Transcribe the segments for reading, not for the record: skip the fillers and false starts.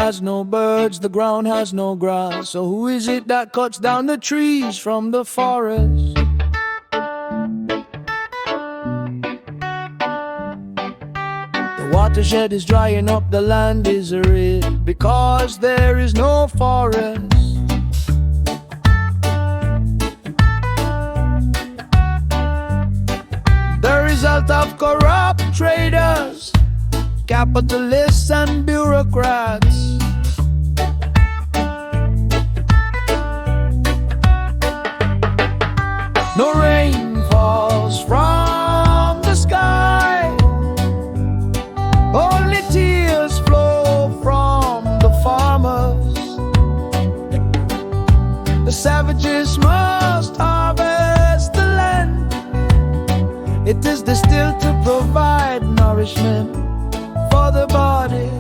has no birds, the ground has no grass. So who is it that cuts down the trees from the forest? The watershed is drying up, the land is arid, because there is no forest. The result of corrupt traders, capitalists and bureaucrats. No rain falls from the sky, only tears flow from the farmers. The savages must harvest the land. It is distilled to provide nourishment for the body.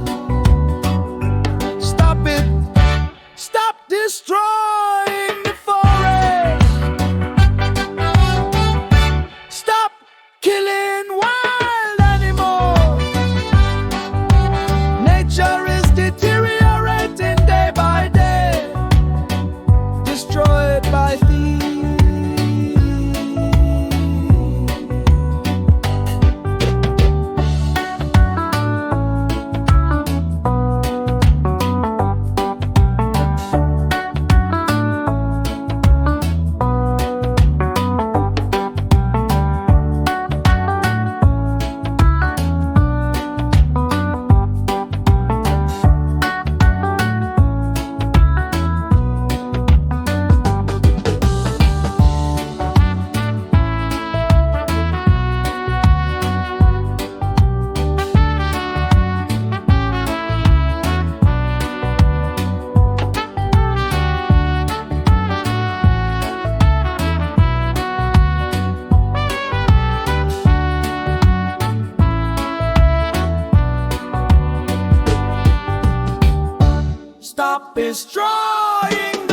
Stop it, stop destroying the forest. Stop killing wild animals. Nature is deteriorating day by day, destroyed by thieves. Stop destroying